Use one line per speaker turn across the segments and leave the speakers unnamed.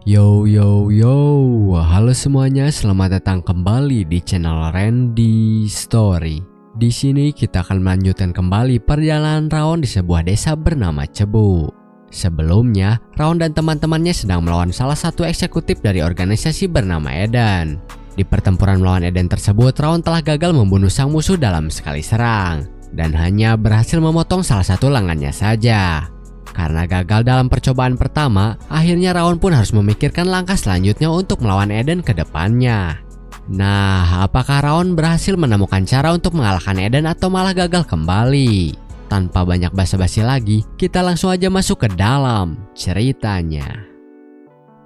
Yo yo yo, halo semuanya, selamat datang kembali di channel Randy Story. Di sini kita akan melanjutkan kembali perjalanan Raon di sebuah desa bernama Cebu. Sebelumnya, Raon dan teman-temannya sedang melawan salah satu eksekutif dari organisasi bernama Eden. Di pertempuran melawan Eden tersebut, Raon telah gagal membunuh sang musuh dalam sekali serang dan hanya berhasil memotong salah satu lengannya saja. Karena gagal dalam percobaan pertama, akhirnya Raon pun harus memikirkan langkah selanjutnya untuk melawan Eden ke depannya. Nah, apakah Raon berhasil menemukan cara untuk mengalahkan Eden atau malah gagal kembali? Tanpa banyak basa-basi lagi, kita langsung aja masuk ke dalam ceritanya.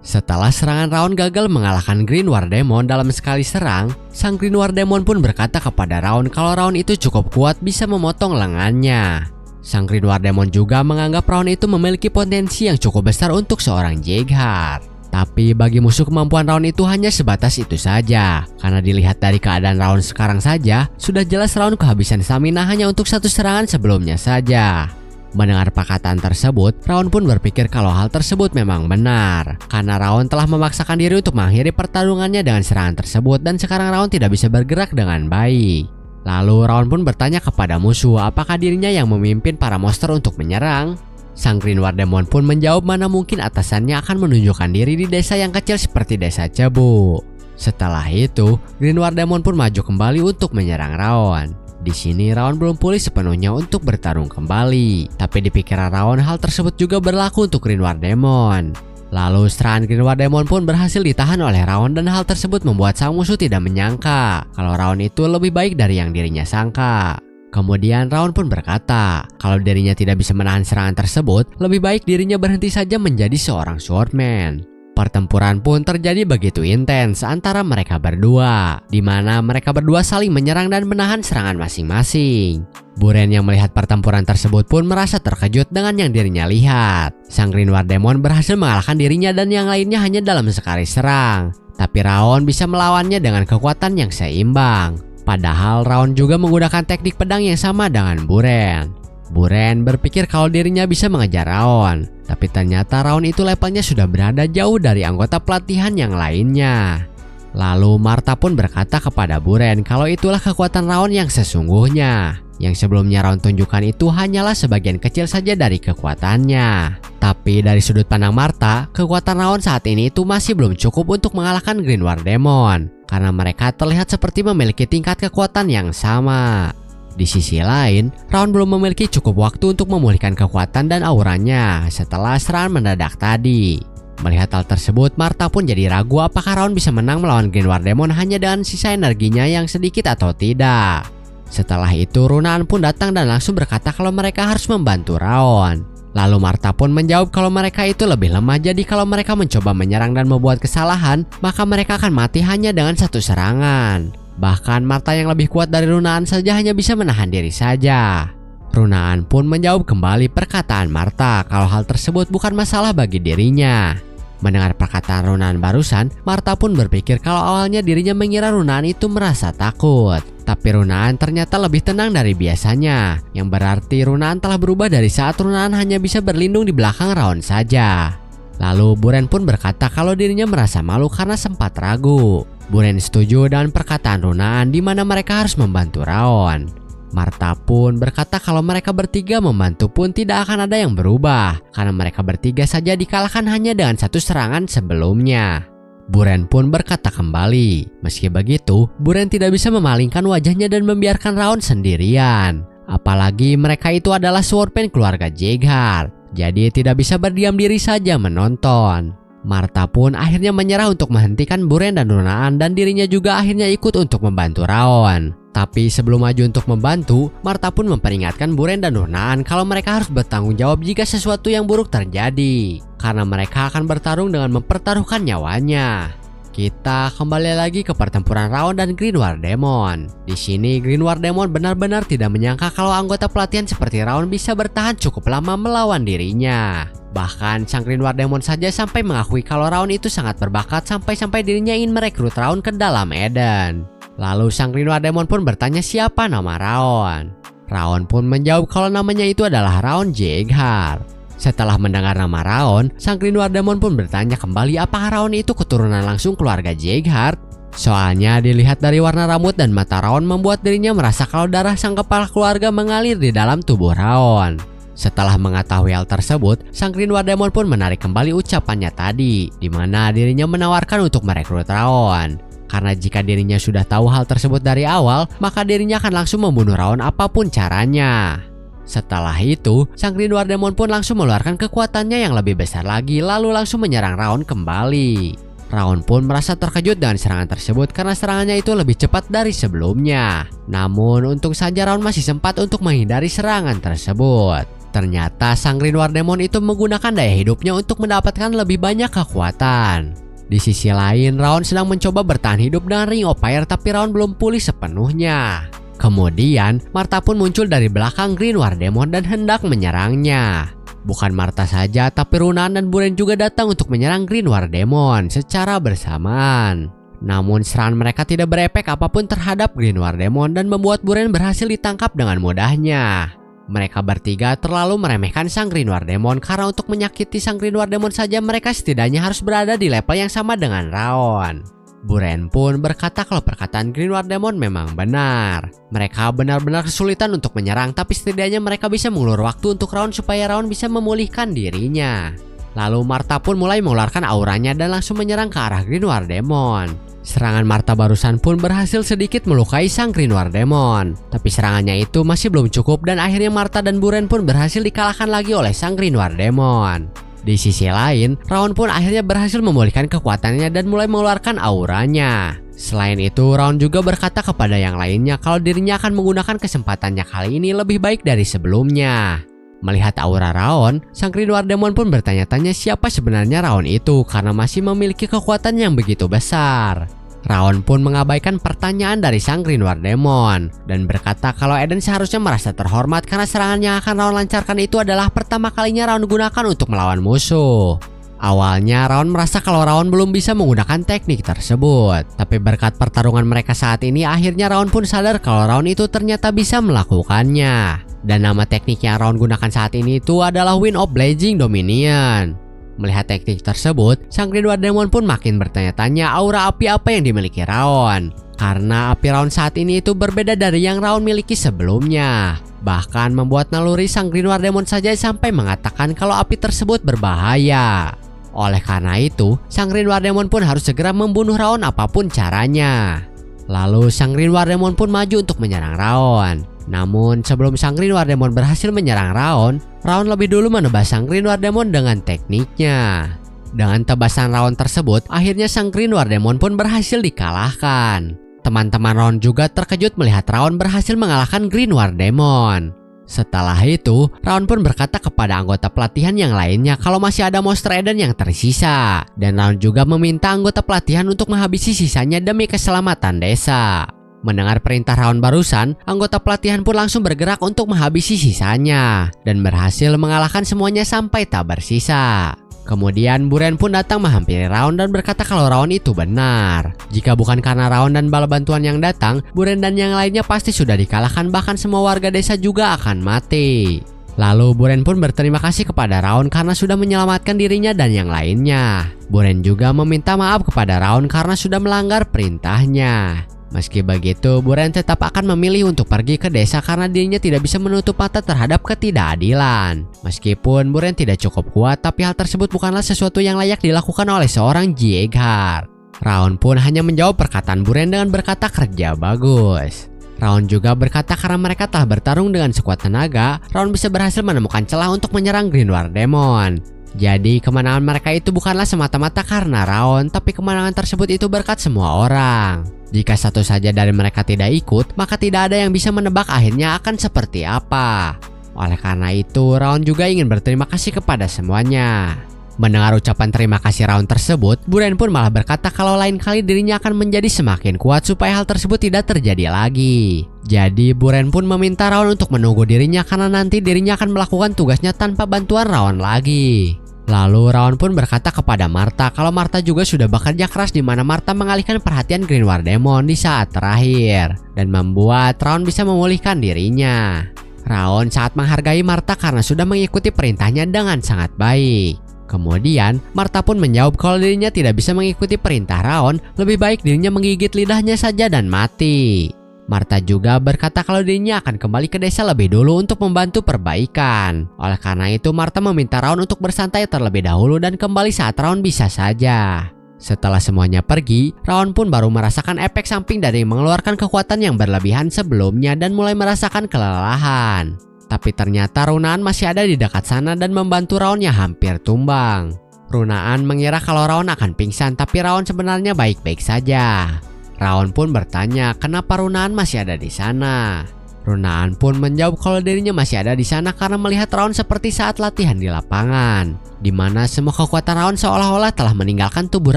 Setelah serangan Raon gagal mengalahkan Green War Demon dalam sekali serang, sang Green War Demon pun berkata kepada Raon kalau Raon itu cukup kuat bisa memotong lengannya. Sang Green War Demon juga menganggap Raon itu memiliki potensi yang cukup besar untuk seorang Jagheart. Tapi bagi musuh kemampuan Raon itu hanya sebatas itu saja. Karena dilihat dari keadaan Raon sekarang saja, sudah jelas Raon kehabisan stamina hanya untuk satu serangan sebelumnya saja. Mendengar perkataan tersebut, Raon pun berpikir kalau hal tersebut memang benar. Karena Raon telah memaksakan diri untuk mengakhiri pertarungannya dengan serangan tersebut dan sekarang Raon tidak bisa bergerak dengan baik. Lalu Raon pun bertanya kepada musuh apakah dirinya yang memimpin para monster untuk menyerang. Sang Green War Demon pun menjawab mana mungkin atasannya akan menunjukkan diri di desa yang kecil seperti desa Cebu. Setelah itu, Green War Demon pun maju kembali untuk menyerang Raon. Di sini Raon belum pulih sepenuhnya untuk bertarung kembali. Tapi di pikiran Raon hal tersebut juga berlaku untuk Green War Demon. Lalu serangan Green War Demon pun berhasil ditahan oleh Raon dan hal tersebut membuat sang musuh tidak menyangka kalau Raon itu lebih baik dari yang dirinya sangka. Kemudian Raon pun berkata kalau dirinya tidak bisa menahan serangan tersebut, lebih baik dirinya berhenti saja menjadi seorang swordman. Pertempuran pun terjadi begitu intens antara mereka berdua, di mana mereka berdua saling menyerang dan menahan serangan masing-masing. Buren yang melihat pertempuran tersebut pun merasa terkejut dengan yang dirinya lihat. Sang Green War Demon berhasil mengalahkan dirinya dan yang lainnya hanya dalam sekali serang. Tapi Raon bisa melawannya dengan kekuatan yang seimbang. Padahal Raon juga menggunakan teknik pedang yang sama dengan Buren. Buren berpikir kalau dirinya bisa mengejar Raon, tapi ternyata Raon itu levelnya sudah berada jauh dari anggota pelatihan yang lainnya. Lalu Martha pun berkata kepada Buren kalau itulah kekuatan Raon yang sesungguhnya. Yang sebelumnya Raon tunjukkan itu hanyalah sebagian kecil saja dari kekuatannya. Tapi dari sudut pandang Martha, kekuatan Raon saat ini itu masih belum cukup untuk mengalahkan Green War Demon. Karena mereka terlihat seperti memiliki tingkat kekuatan yang sama. Di sisi lain, Raon belum memiliki cukup waktu untuk memulihkan kekuatan dan auranya setelah serangan mendadak tadi. Melihat hal tersebut, Martha pun jadi ragu apakah Raon bisa menang melawan Green War Demon hanya dengan sisa energinya yang sedikit atau tidak. Setelah itu, Runan pun datang dan langsung berkata kalau mereka harus membantu Raon. Lalu Martha pun menjawab kalau mereka itu lebih lemah, jadi kalau mereka mencoba menyerang dan membuat kesalahan, maka mereka akan mati hanya dengan satu serangan. Bahkan Martha yang lebih kuat dari Runaan saja hanya bisa menahan diri saja. Runaan pun menjawab kembali perkataan Martha kalau hal tersebut bukan masalah bagi dirinya. Mendengar perkataan Runaan barusan, Martha pun berpikir kalau awalnya dirinya mengira Runaan itu merasa takut. Tapi Runaan ternyata lebih tenang dari biasanya, yang berarti Runaan telah berubah dari saat Runaan hanya bisa berlindung di belakang Raon saja. Lalu Buren pun berkata kalau dirinya merasa malu karena sempat ragu. Buren setuju dengan perkataan Runaan di mana mereka harus membantu Raon. Martha pun berkata kalau mereka bertiga membantu pun tidak akan ada yang berubah karena mereka bertiga saja dikalahkan hanya dengan satu serangan sebelumnya. Buren pun berkata kembali, meski begitu, Buren tidak bisa memalingkan wajahnya dan membiarkan Raon sendirian. Apalagi mereka itu adalah swordman keluarga Jagheart, jadi tidak bisa berdiam diri saja menonton. Martha pun akhirnya menyerah untuk menghentikan Buren dan Runaan dan dirinya juga akhirnya ikut untuk membantu Raon. Tapi sebelum maju untuk membantu, Martha pun memperingatkan Buren dan Runaan kalau mereka harus bertanggung jawab jika sesuatu yang buruk terjadi. Karena mereka akan bertarung dengan mempertaruhkan nyawanya. Kita kembali lagi ke pertempuran Raon dan Green War Demon. Di sini Green War Demon benar-benar tidak menyangka kalau anggota pelatihan seperti Raon bisa bertahan cukup lama melawan dirinya. Bahkan sang Green War Demon saja sampai mengakui kalau Raon itu sangat berbakat sampai-sampai dirinya ingin merekrut Raon ke dalam Eden. Lalu sang Green War Demon pun bertanya siapa nama Raon. Raon pun menjawab kalau namanya itu adalah Raon Jagheart. Setelah mendengar nama Raon, sang Green War Demon pun bertanya kembali apakah Raon itu keturunan langsung keluarga Jaeger. Soalnya dilihat dari warna rambut dan mata Raon membuat dirinya merasa kalau darah sang kepala keluarga mengalir di dalam tubuh Raon. Setelah mengetahui hal tersebut, sang Green War Demon pun menarik kembali ucapannya tadi, di mana dirinya menawarkan untuk merekrut Raon. Karena jika dirinya sudah tahu hal tersebut dari awal, maka dirinya akan langsung membunuh Raon apapun caranya. Setelah itu, sang Green War Demon pun langsung mengeluarkan kekuatannya yang lebih besar lagi lalu langsung menyerang Raon kembali. Raon pun merasa terkejut dengan serangan tersebut karena serangannya itu lebih cepat dari sebelumnya. Namun untung saja Raon masih sempat untuk menghindari serangan tersebut. Ternyata sang Green War Demon itu menggunakan daya hidupnya untuk mendapatkan lebih banyak kekuatan. Di sisi lain, Raon sedang mencoba bertahan hidup dengan Ring of Fire tapi Raon belum pulih sepenuhnya. Kemudian, Martha pun muncul dari belakang Green War Demon dan hendak menyerangnya. Bukan Martha saja, tapi Runan dan Buren juga datang untuk menyerang Green War Demon secara bersamaan. Namun serangan mereka tidak berefek apapun terhadap Green War Demon dan membuat Buren berhasil ditangkap dengan mudahnya. Mereka bertiga terlalu meremehkan sang Green War Demon karena untuk menyakiti sang Green War Demon saja mereka setidaknya harus berada di level yang sama dengan Raon. Buren pun berkata kalau perkataan Green War Demon memang benar. Mereka benar-benar kesulitan untuk menyerang, tapi setidaknya mereka bisa mengulur waktu untuk Raon supaya Raon bisa memulihkan dirinya. Lalu Martha pun mulai mengeluarkan auranya dan langsung menyerang ke arah Green War Demon. Serangan Martha barusan pun berhasil sedikit melukai sang Green War Demon. Tapi serangannya itu masih belum cukup dan akhirnya Martha dan Buren pun berhasil dikalahkan lagi oleh sang Green War Demon. Di sisi lain, Raon pun akhirnya berhasil memulihkan kekuatannya dan mulai mengeluarkan auranya. Selain itu, Raon juga berkata kepada yang lainnya kalau dirinya akan menggunakan kesempatannya kali ini lebih baik dari sebelumnya. Melihat aura Raon, sang Green War Demon pun bertanya-tanya siapa sebenarnya Raon itu karena masih memiliki kekuatan yang begitu besar. Raon pun mengabaikan pertanyaan dari sang Green War Demon dan berkata kalau Eden seharusnya merasa terhormat karena serangan yang akan Raon lancarkan itu adalah pertama kalinya Raon gunakan untuk melawan musuh. Awalnya Raon merasa kalau Raon belum bisa menggunakan teknik tersebut, tapi berkat pertarungan mereka saat ini akhirnya Raon pun sadar kalau Raon itu ternyata bisa melakukannya. Dan nama teknik yang Raon gunakan saat ini itu adalah Wind of Blazing Dominion. Melihat teknik tersebut, sang Green War Demon pun makin bertanya-tanya aura api apa yang dimiliki Raon. Karena api Raon saat ini itu berbeda dari yang Raon miliki sebelumnya. Bahkan membuat naluri sang Green War Demon saja sampai mengatakan kalau api tersebut berbahaya. Oleh karena itu, sang Green War Demon pun harus segera membunuh Raon apapun caranya. Lalu sang Green War Demon pun maju untuk menyerang Raon. Namun sebelum sang Green War Demon berhasil menyerang Raon, Raon lebih dulu menebas sang Green War Demon dengan tekniknya. Dengan tebasan Raon tersebut, akhirnya sang Green War Demon pun berhasil dikalahkan. Teman-teman Raon juga terkejut melihat Raon berhasil mengalahkan Green War Demon. Setelah itu, Raon pun berkata kepada anggota pelatihan yang lainnya kalau masih ada monster Eden yang tersisa. Dan Raon juga meminta anggota pelatihan untuk menghabisi sisanya demi keselamatan desa. Mendengar perintah Raon barusan, anggota pelatihan pun langsung bergerak untuk menghabisi sisanya dan berhasil mengalahkan semuanya sampai tak bersisa. Kemudian Buren pun datang menghampiri Raon dan berkata kalau Raon itu benar. Jika bukan karena Raon dan bala bantuan yang datang, Buren dan yang lainnya pasti sudah dikalahkan, bahkan semua warga desa juga akan mati. Lalu Buren pun berterima kasih kepada Raon karena sudah menyelamatkan dirinya dan yang lainnya. Buren juga meminta maaf kepada Raon karena sudah melanggar perintahnya. Meski begitu, Buren tetap akan memilih untuk pergi ke desa karena dirinya tidak bisa menutup mata terhadap ketidakadilan. Meskipun Buren tidak cukup kuat, tapi hal tersebut bukanlah sesuatu yang layak dilakukan oleh seorang Jaeger. Raon pun hanya menjawab perkataan Buren dengan berkata kerja bagus. Raon juga berkata karena mereka telah bertarung dengan sekuat tenaga, Raon bisa berhasil menemukan celah untuk menyerang Green War Demon. Jadi kemenangan mereka itu bukanlah semata-mata karena Raon, tapi kemenangan tersebut itu berkat semua orang. Jika satu saja dari mereka tidak ikut, maka tidak ada yang bisa menebak akhirnya akan seperti apa. Oleh karena itu, Raon juga ingin berterima kasih kepada semuanya. Mendengar ucapan terima kasih Raon tersebut, Buren pun malah berkata kalau lain kali dirinya akan menjadi semakin kuat supaya hal tersebut tidak terjadi lagi. Jadi Buren pun meminta Raon untuk menunggu dirinya karena nanti dirinya akan melakukan tugasnya tanpa bantuan Raon lagi. Lalu Raon pun berkata kepada Martha kalau Martha juga sudah bekerja keras di mana Martha mengalihkan perhatian Green War Demon di saat terakhir dan membuat Raon bisa memulihkan dirinya. Raon sangat menghargai Martha karena sudah mengikuti perintahnya dengan sangat baik. Kemudian, Martha pun menjawab kalau dirinya tidak bisa mengikuti perintah Raon, lebih baik dirinya menggigit lidahnya saja dan mati. Martha juga berkata kalau dirinya akan kembali ke desa lebih dulu untuk membantu perbaikan. Oleh karena itu, Martha meminta Raon untuk bersantai terlebih dahulu dan kembali saat Raon bisa saja. Setelah semuanya pergi, Raon pun baru merasakan efek samping dari mengeluarkan kekuatan yang berlebihan sebelumnya dan mulai merasakan kelelahan. Tapi ternyata Runaan masih ada di dekat sana dan membantu Raon yang hampir tumbang. Runaan mengira kalau Raon akan pingsan, tapi Raon sebenarnya baik-baik saja. Raon pun bertanya kenapa Runaan masih ada di sana. Runaan pun menjawab kalau dirinya masih ada di sana karena melihat Raon seperti saat latihan di lapangan, di mana semua kekuatan Raon seolah-olah telah meninggalkan tubuh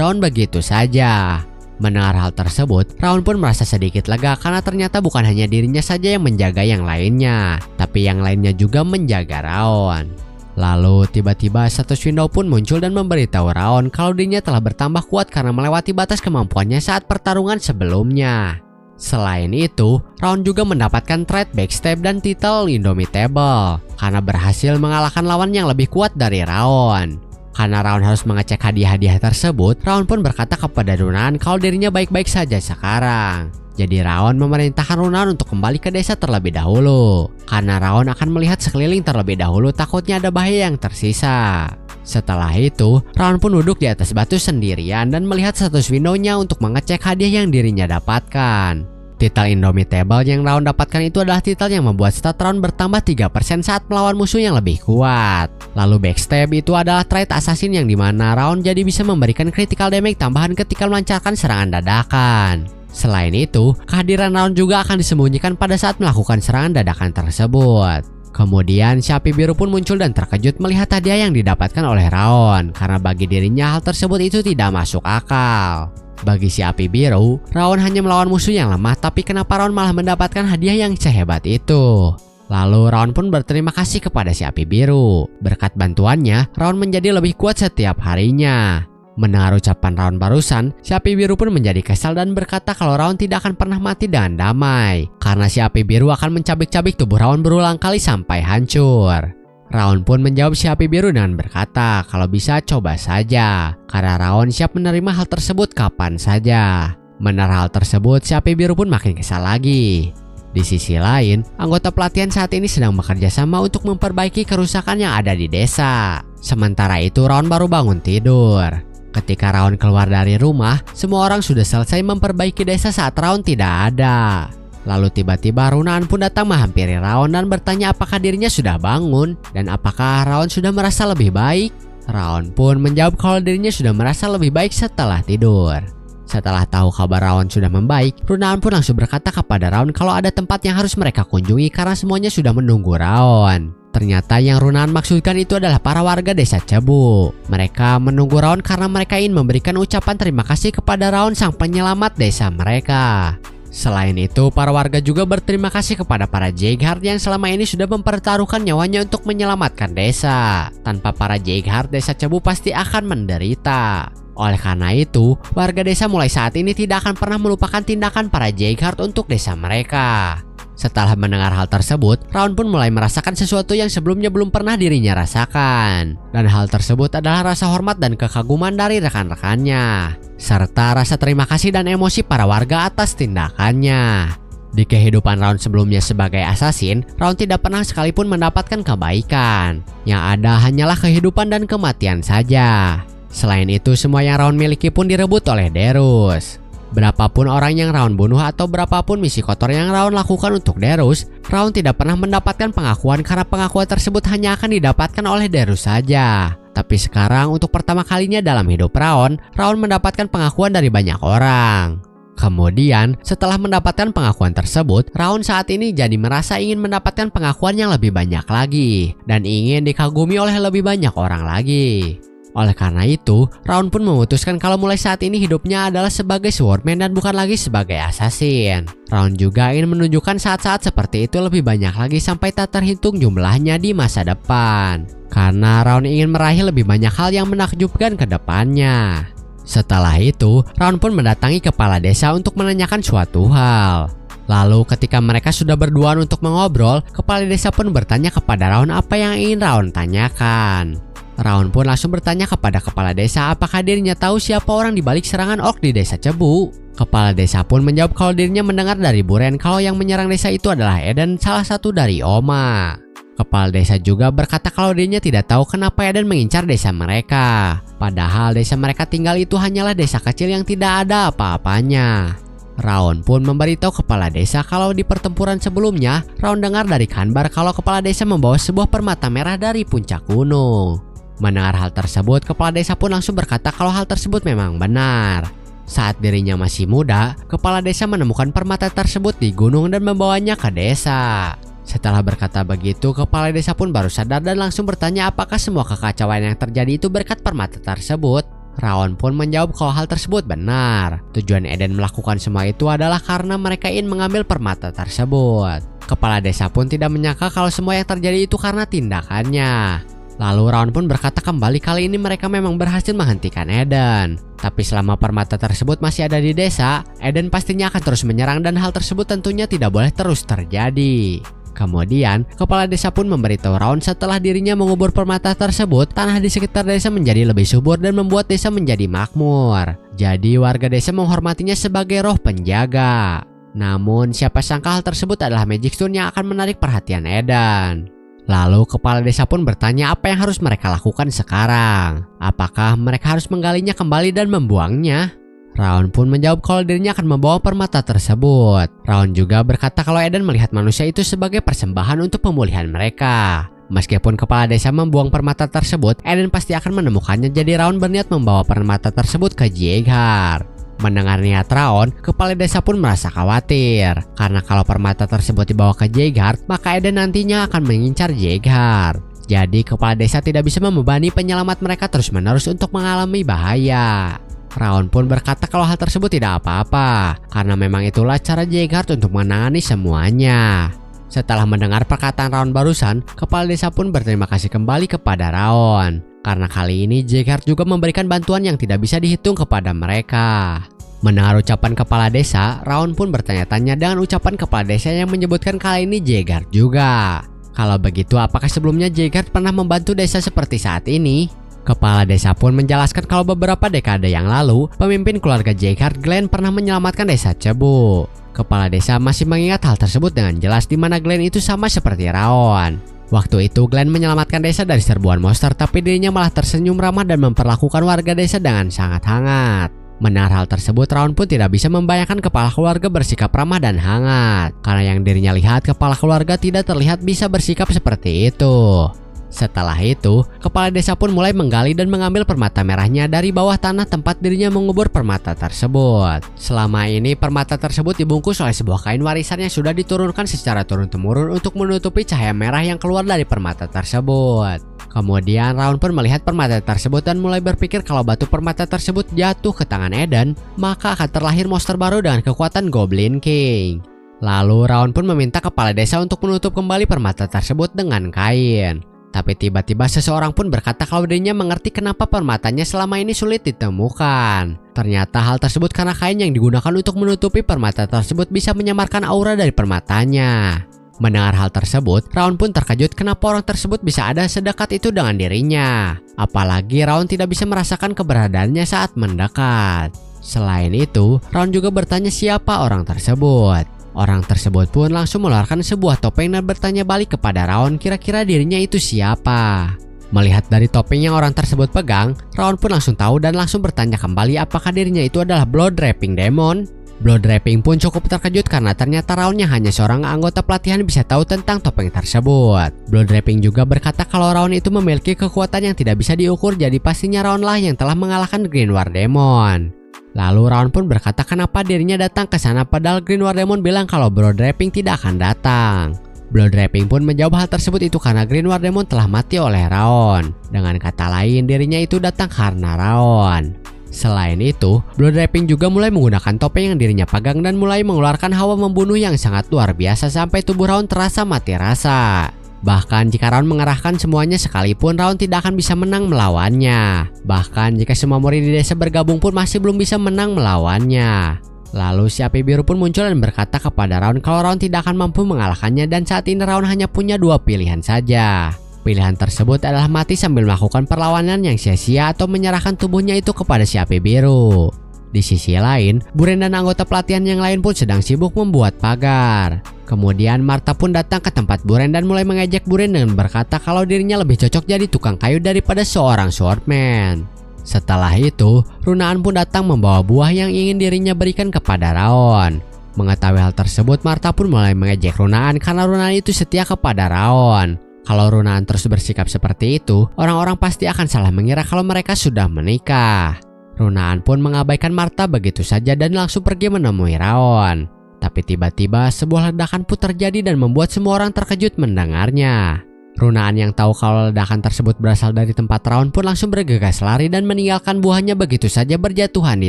Raon begitu saja. Mendengar hal tersebut, Raon pun merasa sedikit lega karena ternyata bukan hanya dirinya saja yang menjaga yang lainnya, tapi yang lainnya juga menjaga Raon. Lalu tiba-tiba satu Window pun muncul dan memberitahu Raon kalau dirinya telah bertambah kuat karena melewati batas kemampuannya saat pertarungan sebelumnya. Selain itu, Raon juga mendapatkan trait Backstab dan titel Indomitable karena berhasil mengalahkan lawan yang lebih kuat dari Raon. Karena Raon harus mengecek hadiah-hadiah tersebut, Raon pun berkata kepada Runaan kalau dirinya baik-baik saja sekarang. Jadi Raon memerintahkan Runaan untuk kembali ke desa terlebih dahulu. Karena Raon akan melihat sekeliling terlebih dahulu, takutnya ada bahaya yang tersisa. Setelah itu, Raon pun duduk di atas batu sendirian dan melihat status window-nya untuk mengecek hadiah yang dirinya dapatkan. Titel Indomitable yang Raon dapatkan itu adalah titel yang membuat stat Raon bertambah 3% saat melawan musuh yang lebih kuat. Lalu Backstab itu adalah trait assassin yang dimana Raon jadi bisa memberikan critical damage tambahan ketika melancarkan serangan dadakan. Selain itu, kehadiran Raon juga akan disembunyikan pada saat melakukan serangan dadakan tersebut. Kemudian si Api Biru pun muncul dan terkejut melihat hadiah yang didapatkan oleh Raon karena bagi dirinya hal tersebut itu tidak masuk akal. Bagi si Api Biru, Raon hanya melawan musuh yang lemah, tapi kenapa Raon malah mendapatkan hadiah yang sehebat itu? Lalu Raon pun berterima kasih kepada si Api Biru. Berkat bantuannya, Raon menjadi lebih kuat setiap harinya. Mendengar ucapan Raon barusan, si Api Biru pun menjadi kesal dan berkata kalau Raon tidak akan pernah mati dengan damai, karena si Api Biru akan mencabik-cabik tubuh Raon berulang kali sampai hancur. Raon pun menjawab si Api Biru dengan berkata kalau bisa coba saja, karena Raon siap menerima hal tersebut kapan saja. Mendengar hal tersebut, si Api Biru pun makin kesal lagi. Di sisi lain, anggota pelatihan saat ini sedang bekerja sama untuk memperbaiki kerusakan yang ada di desa. Sementara itu Raon baru bangun tidur. Ketika Raon keluar dari rumah, semua orang sudah selesai memperbaiki desa saat Raon tidak ada. Lalu tiba-tiba Runaan pun datang menghampiri Raon dan bertanya apakah dirinya sudah bangun dan apakah Raon sudah merasa lebih baik. Raon pun menjawab kalau dirinya sudah merasa lebih baik setelah tidur. Setelah tahu kabar Raon sudah membaik, Runaan pun langsung berkata kepada Raon kalau ada tempat yang harus mereka kunjungi karena semuanya sudah menunggu Raon. Ternyata yang Runaan maksudkan itu adalah para warga desa Cebu. Mereka menunggu Raon karena mereka ingin memberikan ucapan terima kasih kepada Raon sang penyelamat desa mereka. Selain itu, para warga juga berterima kasih kepada para Jaeger yang selama ini sudah mempertaruhkan nyawanya untuk menyelamatkan desa. Tanpa para Jaeger, desa Cebu pasti akan menderita. Oleh karena itu, warga desa mulai saat ini tidak akan pernah melupakan tindakan para Jaeger untuk desa mereka. Setelah mendengar hal tersebut, Raon pun mulai merasakan sesuatu yang sebelumnya belum pernah dirinya rasakan. Dan hal tersebut adalah rasa hormat dan kekaguman dari rekan-rekannya, serta rasa terima kasih dan emosi para warga atas tindakannya. Di kehidupan Raon sebelumnya sebagai assassin, Raon tidak pernah sekalipun mendapatkan kebaikan. Yang ada hanyalah kehidupan dan kematian saja. Selain itu, semua yang Raon miliki pun direbut oleh Derus. Berapapun orang yang Raon bunuh atau berapapun misi kotor yang Raon lakukan untuk Derus, Raon tidak pernah mendapatkan pengakuan karena pengakuan tersebut hanya akan didapatkan oleh Derus saja. Tapi sekarang untuk pertama kalinya dalam hidup Raon mendapatkan pengakuan dari banyak orang. Kemudian setelah mendapatkan pengakuan tersebut, Raon saat ini jadi merasa ingin mendapatkan pengakuan yang lebih banyak lagi dan ingin dikagumi oleh lebih banyak orang lagi. Oleh karena itu, Raon pun memutuskan kalau mulai saat ini hidupnya adalah sebagai swordman dan bukan lagi sebagai assassin. Raon juga ingin menunjukkan saat-saat seperti itu lebih banyak lagi sampai tak terhitung jumlahnya di masa depan. Karena Raon ingin meraih lebih banyak hal yang menakjubkan ke depannya. Setelah itu, Raon pun mendatangi kepala desa untuk menanyakan suatu hal. Lalu ketika mereka sudah berduaan untuk mengobrol, kepala desa pun bertanya kepada Raun apa yang ingin Raun tanyakan. Raun pun langsung bertanya kepada kepala desa apakah dirinya tahu siapa orang di balik serangan orc di desa Cebu. Kepala desa pun menjawab kalau dirinya mendengar dari Buren kalau yang menyerang desa itu adalah Eden, salah satu dari Oma. Kepala desa juga berkata kalau dirinya tidak tahu kenapa Eden mengincar desa mereka. Padahal desa mereka tinggal itu hanyalah desa kecil yang tidak ada apa-apanya. Raun pun memberitahu kepala desa kalau di pertempuran sebelumnya, Raun dengar dari Kanbar kalau kepala desa membawa sebuah permata merah dari puncak gunung. Mendengar hal tersebut, kepala desa pun langsung berkata kalau hal tersebut memang benar. Saat dirinya masih muda, kepala desa menemukan permata tersebut di gunung dan membawanya ke desa. Setelah berkata begitu, kepala desa pun baru sadar dan langsung bertanya apakah semua kekacauan yang terjadi itu berkat permata tersebut. Raun pun menjawab kalau hal tersebut benar. Tujuan Eden melakukan semua itu adalah karena mereka ingin mengambil permata tersebut. Kepala desa pun tidak menyangka kalau semua yang terjadi itu karena tindakannya. Lalu Raun pun berkata kembali kali ini mereka memang berhasil menghentikan Eden. Tapi selama permata tersebut masih ada di desa, Eden pastinya akan terus menyerang dan hal tersebut tentunya tidak boleh terus terjadi. Kemudian, kepala desa pun memberitahu Raun setelah dirinya mengubur permata tersebut, tanah di sekitar desa menjadi lebih subur dan membuat desa menjadi makmur. Jadi warga desa menghormatinya sebagai roh penjaga. Namun, siapa sangka hal tersebut adalah magic stone yang akan menarik perhatian Eden. Lalu kepala desa pun bertanya apa yang harus mereka lakukan sekarang. Apakah mereka harus menggalinya kembali dan membuangnya? Raun pun menjawab kalau dirinya akan membawa permata tersebut. Raun juga berkata kalau Eden melihat manusia itu sebagai persembahan untuk pemulihan mereka. Meskipun kepala desa membuang permata tersebut, Eden pasti akan menemukannya, jadi Raun berniat membawa permata tersebut ke Jeghar. Mendengar niat Raun, kepala desa pun merasa khawatir. Karena kalau permata tersebut dibawa ke Jeghar, maka Eden nantinya akan mengincar Jeghar. Jadi kepala desa tidak bisa membebani penyelamat mereka terus-menerus untuk mengalami bahaya. Raun pun berkata kalau hal tersebut tidak apa-apa, karena memang itulah cara Jeghar untuk menangani semuanya. Setelah mendengar perkataan Raun barusan, kepala desa pun berterima kasih kembali kepada Raun. Karena kali ini Jeghar juga memberikan bantuan yang tidak bisa dihitung kepada mereka. Mendengar ucapan kepala desa, Raun pun bertanya-tanya dengan ucapan kepala desa yang menyebutkan kali ini Jeghar juga. Kalau begitu, apakah sebelumnya Jeghar pernah membantu desa seperti saat ini? Kepala desa pun menjelaskan kalau beberapa dekade yang lalu, pemimpin keluarga Jeghar, Glenn, pernah menyelamatkan desa Cebu. Kepala desa masih mengingat hal tersebut dengan jelas di mana Glenn itu sama seperti Raun. Waktu itu Glenn menyelamatkan desa dari serbuan monster, tapi dirinya malah tersenyum ramah dan memperlakukan warga desa dengan sangat hangat. Mendengar hal tersebut, Raun pun tidak bisa membayangkan kepala keluarga bersikap ramah dan hangat. Karena yang dirinya lihat, kepala keluarga tidak terlihat bisa bersikap seperti itu. Setelah itu, kepala desa pun mulai menggali dan mengambil permata merahnya dari bawah tanah tempat dirinya mengubur permata tersebut. Selama ini, permata tersebut dibungkus oleh sebuah kain warisan yang sudah diturunkan secara turun-temurun untuk menutupi cahaya merah yang keluar dari permata tersebut. Kemudian, Raun pun melihat permata tersebut dan mulai berpikir kalau batu permata tersebut jatuh ke tangan Eden, maka akan terlahir monster baru dengan kekuatan Goblin King. Lalu, Raun pun meminta kepala desa untuk menutup kembali permata tersebut dengan kain. Tapi tiba-tiba seseorang pun berkata kalau dirinya mengerti kenapa permatanya selama ini sulit ditemukan. Ternyata hal tersebut karena kain yang digunakan untuk menutupi permata tersebut bisa menyamarkan aura dari permatanya. Mendengar hal tersebut, Raun pun terkejut kenapa orang tersebut bisa ada sedekat itu dengan dirinya. Apalagi Raun tidak bisa merasakan keberadaannya saat mendekat. Selain itu, Raun juga bertanya siapa orang tersebut. Orang tersebut pun langsung mengeluarkan sebuah topeng dan bertanya balik kepada Raun kira-kira dirinya itu siapa. Melihat dari topeng yang orang tersebut pegang, Raun pun langsung tahu dan langsung bertanya kembali apakah dirinya itu adalah Blood Rapping Demon. Blood Rapping pun cukup terkejut karena ternyata Raun yang hanya seorang anggota pelatihan bisa tahu tentang topeng tersebut. Blood Rapping juga berkata kalau Raun itu memiliki kekuatan yang tidak bisa diukur, jadi pastinya Raun lah yang telah mengalahkan Green War Demon. Lalu Raun pun berkata kenapa dirinya datang ke sana padahal Green War Demon bilang kalau Blood Rapping tidak akan datang. Blood Rapping pun menjawab hal tersebut itu karena Green War Demon telah mati oleh Raun. Dengan kata lain, dirinya itu datang karena Raun. Selain itu, Blood Rapping juga mulai menggunakan topeng yang dirinya pegang dan mulai mengeluarkan hawa membunuh yang sangat luar biasa sampai tubuh Raun terasa mati rasa. Bahkan jika Raun mengerahkan semuanya sekalipun, Raun tidak akan bisa menang melawannya. Bahkan jika semua murid di desa bergabung pun masih belum bisa menang melawannya. Lalu si api biru pun muncul dan berkata kepada Raun kalau Raun tidak akan mampu mengalahkannya dan saat ini Raun hanya punya dua pilihan saja. Pilihan tersebut adalah mati sambil melakukan perlawanan yang sia-sia atau menyerahkan tubuhnya itu kepada si api biru. Di sisi lain, Buren dan anggota pelatihan yang lain pun sedang sibuk membuat pagar. Kemudian Martha pun datang ke tempat Buren dan mulai mengejek Buren dengan berkata kalau dirinya lebih cocok jadi tukang kayu daripada seorang swordman. Setelah itu, Runaan pun datang membawa buah yang ingin dirinya berikan kepada Raon. Mengetahui hal tersebut, Martha pun mulai mengejek Runaan karena Runaan itu setia kepada Raon. Kalau Runaan terus bersikap seperti itu, orang-orang pasti akan salah mengira kalau mereka sudah menikah. Runaan pun mengabaikan Martha begitu saja dan langsung pergi menemui Raon. Tapi tiba-tiba sebuah ledakan pun terjadi dan membuat semua orang terkejut mendengarnya. Runaan yang tahu kalau ledakan tersebut berasal dari tempat Raon pun langsung bergegas lari dan meninggalkan buahnya begitu saja berjatuhan di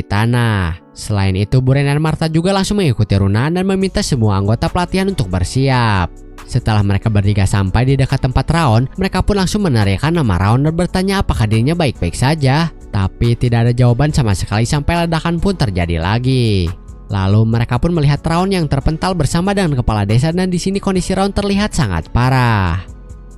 tanah. Selain itu, Buren dan Martha juga langsung mengikuti Runaan dan meminta semua anggota pelatihan untuk bersiap. Setelah mereka bertiga sampai di dekat tempat Raon, mereka pun langsung meneriakkan nama Raon dan bertanya apakah dirinya baik-baik saja. Tapi tidak ada jawaban sama sekali sampai ledakan pun terjadi lagi. Lalu mereka pun melihat Raon yang terpental bersama dengan kepala desa dan di sini kondisi Raon terlihat sangat parah.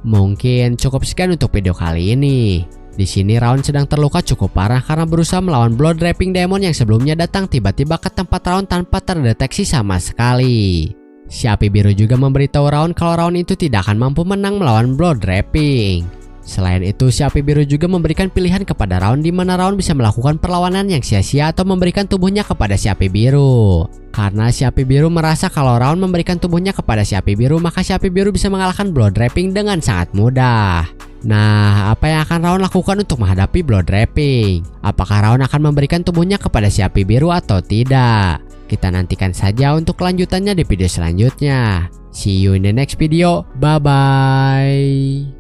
Mungkin cukup sekian untuk video kali ini. Di sini Raon sedang terluka cukup parah karena berusaha melawan Blood Rapping Demon yang sebelumnya datang tiba-tiba ke tempat Raon tanpa terdeteksi sama sekali. Si api biru juga memberitahu Raon kalau Raon itu tidak akan mampu menang melawan Blood Rapping. Selain itu, si api biru juga memberikan pilihan kepada Raon di mana Raon bisa melakukan perlawanan yang sia-sia atau memberikan tubuhnya kepada si api biru. Karena si api biru merasa kalau Raon memberikan tubuhnya kepada si api biru, maka si api biru bisa mengalahkan Blood Rapping dengan sangat mudah. Nah, apa yang akan Raon lakukan untuk menghadapi Blood Rapping? Apakah Raon akan memberikan tubuhnya kepada si api biru atau tidak? Kita nantikan saja untuk kelanjutannya di video selanjutnya. See you in the next video. Bye-bye.